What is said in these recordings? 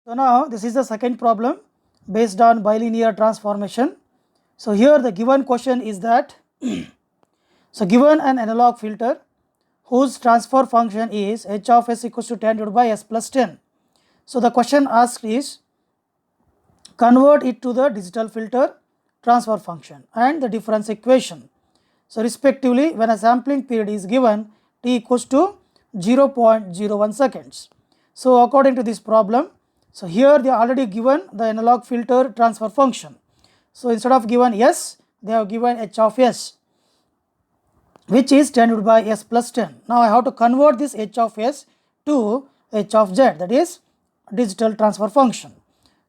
So now this is the second problem based on bilinear transformation. So here the given question is that so given an analog filter whose transfer function is h of s equals to 10 divided by s plus 10. So the question asked is convert it to the digital filter transfer function and the difference equation. So respectively when a sampling period is given t equals to 0.01 seconds. So according to this problem, so here they are already given the analog filter transfer function. So instead of given s, they have given h of s, which is 10 divided by s plus 10. Now I have to convert this h of s to h of z, that is digital transfer function.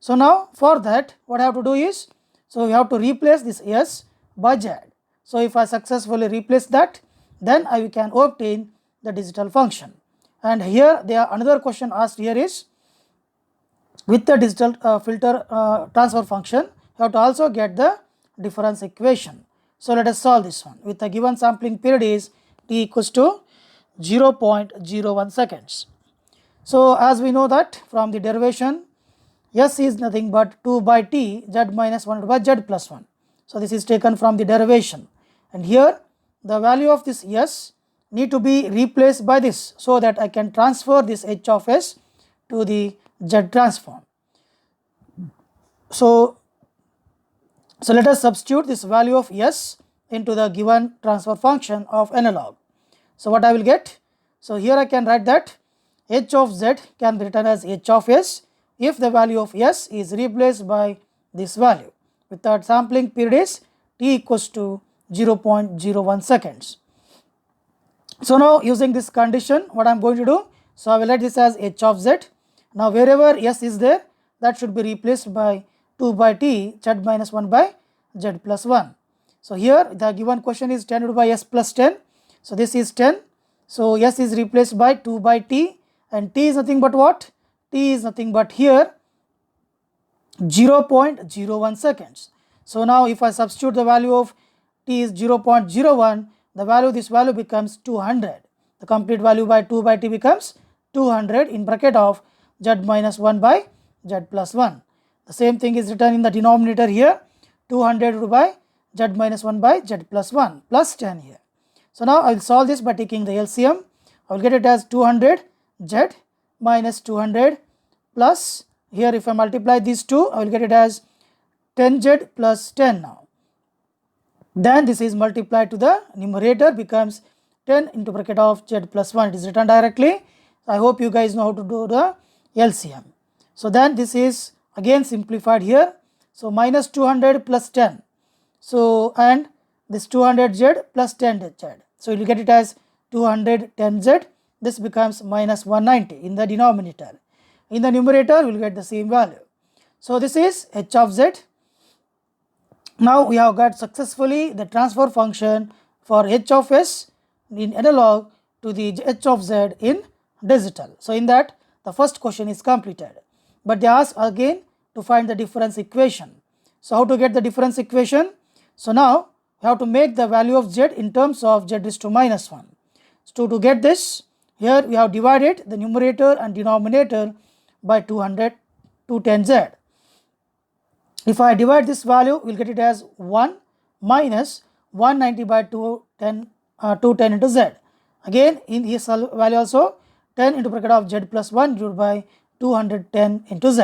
So now for that what I have to do is, so we have to replace this s by z. So if I successfully replace that, then I can obtain the digital function. And here there another question asked here is, with the digital filter transfer function, you have to also get the difference equation. So let us solve this one. With the given sampling period is t equals to 0.01 seconds. So as we know that from the derivation, s is nothing but 2 by t z minus 1 by z plus 1. So this is taken from the derivation, and here the value of this s need to be replaced by this, so that I can transfer this h of s to the z transform. So let us substitute this value of s into the given transfer function of analog. So what I will get? So here I can write that h of z can be written as h of s if the value of s is replaced by this value, with that sampling period is t equals to 0.01 seconds. So now using this condition, what I am going to do, so I will write this as h of z. Now wherever s is there, that should be replaced by 2 by t z minus 1 by z plus 1. So here the given question is 10 divided by s plus 10. So this is 10. So s is replaced by 2 by t, and t is nothing but what? T is nothing but here 0.01 seconds. So now if I substitute the value of t is 0.01, the value, this value becomes 200. The complete value by 2 by t becomes 200 in bracket of z minus 1 by z plus 1. The same thing is written in the denominator here, 200 by z minus 1 by z plus 1 plus 10 here. So now I will solve this by taking the LCM. I will get it as 200 z minus 200 plus, here if I multiply these two, I will get it as 10z plus 10 now. Then this is multiplied to the numerator, becomes 10 into bracket of z plus 1. It is written directly. I hope you guys know how to do the LCM. So then this is again simplified here. So minus 200 plus 10. So and this 200z plus 10z. So you will get it as 210z. This becomes minus 190 in the denominator. In the numerator we will get the same value. So this is h of z. Now we have got successfully the transfer function for h of s in analog to the h of z in digital. So in that the first question is completed, but they ask again to find the difference equation. So how to get the difference equation? So now we have to make the value of z in terms of z raised to minus 1. So to get this, here we have divided the numerator and denominator by 210z. If I divide this value, we will get it as 1 minus 190 by 210 into z. Again in this value also 10 into bracket of z plus 1 divided by 210 into z.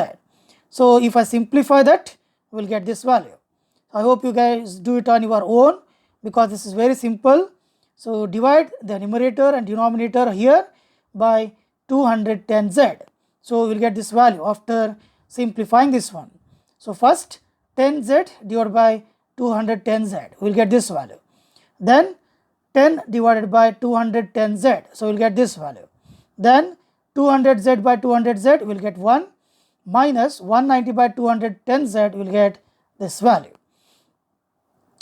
So if I simplify that, we will get this value. I hope you guys do it on your own, because this is very simple. So divide the numerator and denominator here by 210z. So we will get this value after simplifying this one. So first 10z divided by 210z, we will get this value. Then 10 divided by 210z, so we will get this value. Then 200z by 200z, we will get 1 minus 190 by 210z, we will get this value.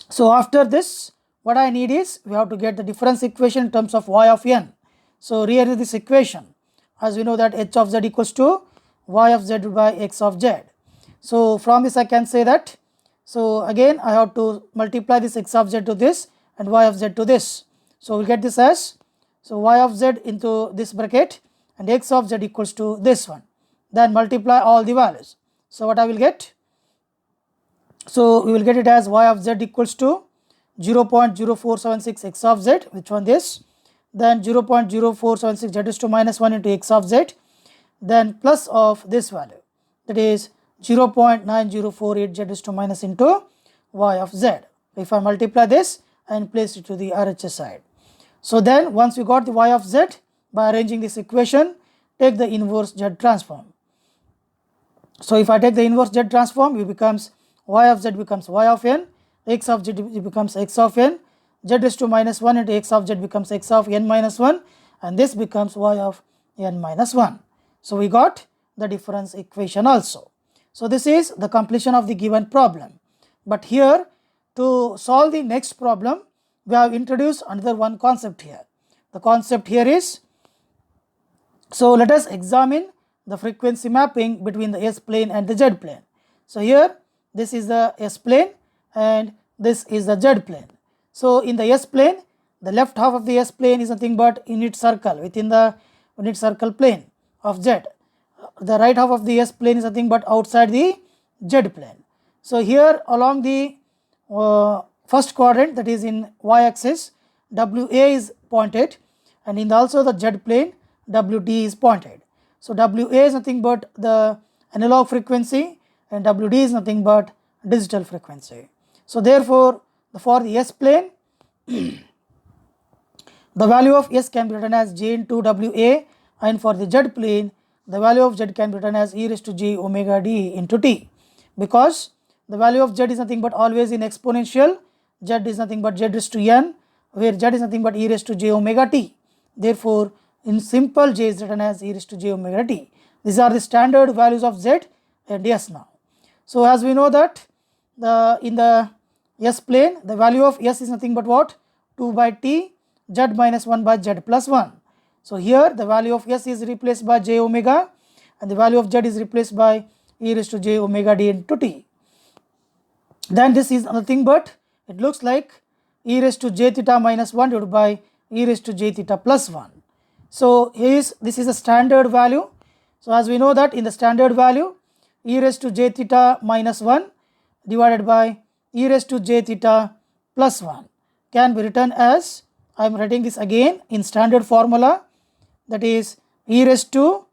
So after this, what I need is, we have to get the difference equation in terms of y of n. So rearrange this equation, as we know that h of z equals to y of z by x of z. So from this I can say that, so again I have to multiply this x of z to this and y of z to this. So we will get this as, so y of z into this bracket and x of z equals to this one. then multiply all the values. So what I will get? So we will get it as y of z equals to 0.0476 x of z, which one this, then 0.0476 z is to minus 1 into x of z, then plus of this value, that is 0.9048 z is to minus into y of z. If I multiply this and place it to the RHS side. So then once we got the y of z, by arranging this equation, take the inverse z transform. So if I take the inverse z transform, it becomes y of z becomes y of n, x of z becomes x of n, z is to minus 1 into x of z becomes x of n minus 1, and this becomes y of n minus 1. So we got the difference equation also. So this is the completion of the given problem. But here, to solve the next problem, we have introduced another one concept here. The concept here is, so let us examine the frequency mapping between the S plane and the Z plane. So here this is the S plane and this is the Z plane. So in the S plane, the left half of the S plane is nothing but unit circle within the unit circle plane of Z. The right half of the S plane is nothing but outside the Z plane. So here along the first quadrant, that is in y axis, WA is pointed, and in also the Z plane, WD is pointed. So WA is nothing but the analog frequency and WD is nothing but digital frequency. So therefore, for the S plane, the value of S can be written as J into WA, and for the Z plane, the value of Z can be written as e raised to j omega d into t, because the value of Z is nothing but always in exponential, Z is nothing but Z raised to n, where Z is nothing but e raised to j omega t. Therefore, in simple, J is written as e raised to j omega t. These are the standard values of Z and S now. So as we know that in the S plane, the value of S is nothing but what? 2 by t, Z minus 1 by Z plus 1. So here the value of S is replaced by j omega and the value of Z is replaced by e raised to j omega d into t. Then this is nothing but, it looks like e raised to j theta minus 1 divided by e raised to j theta plus 1. So this is a standard value. So as we know that in the standard value, e raised to j theta minus 1 divided by e raised to j theta plus 1 can be written as, I am writing this again in standard formula, that is e raised to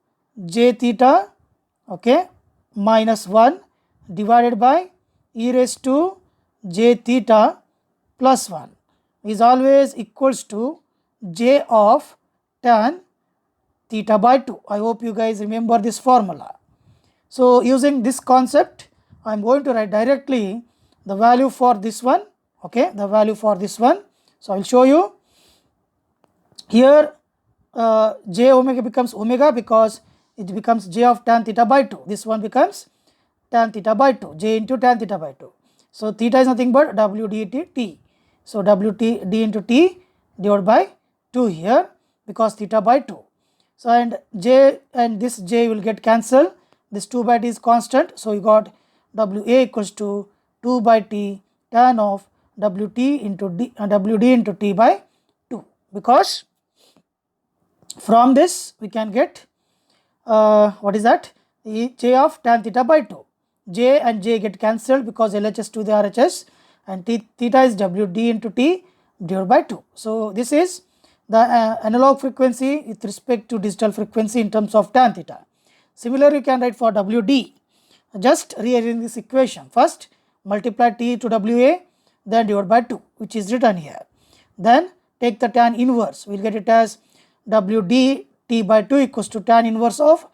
j theta, okay, minus 1 divided by e raised to j theta plus 1 is always equals to j of tan theta by 2. I hope you guys remember this formula. So using this concept, I am going to write directly the value for this one, okay, the value for this one. So I will show you here. J omega becomes omega because it becomes j of tan theta by 2. This one becomes tan theta by 2, j into tan theta by 2. So theta is nothing but w dt t. So w t d into t divided by 2 here, because theta by 2. So and j and this j will get cancelled. This 2 by t is constant. So you got W A equals to 2 by t tan of W t into d W d into t by 2, because from this we can get what is that? J of tan theta by 2. J and j get cancelled because LHS to the RHS, and theta is W d into t divided by 2. So this is the analog frequency with respect to digital frequency in terms of tan theta. Similarly, you can write for WD. Just rearrange this equation. First multiply t to WA, then divide by 2, which is written here. Then take the tan inverse. We will get it as WD t by 2 equals to tan inverse of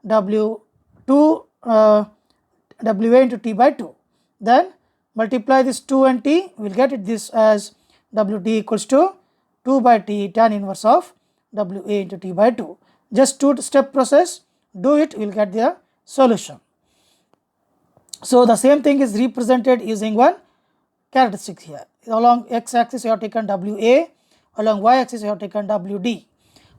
W2 WA into t by 2. Then multiply this 2 and t, we will get it this as WD equals to 2 by t tan inverse of WA into t by 2. Just 2-step process, do it, we will get the solution. So the same thing is represented using one characteristic here. Along x axis you have taken WA, along y axis you have taken WD.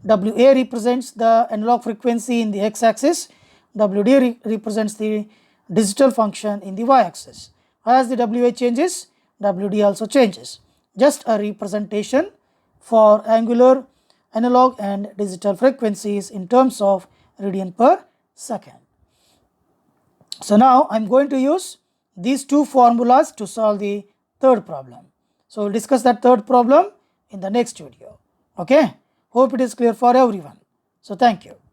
WA represents the analog frequency in the x axis, WD represents the digital function in the y axis. As the WA changes, WD also changes. Just a representation for angular, analog and digital frequencies in terms of radian per second. So now I am going to use these two formulas to solve the third problem. So we'll discuss that third problem in the next video. Okay. Hope it is clear for everyone. So thank you.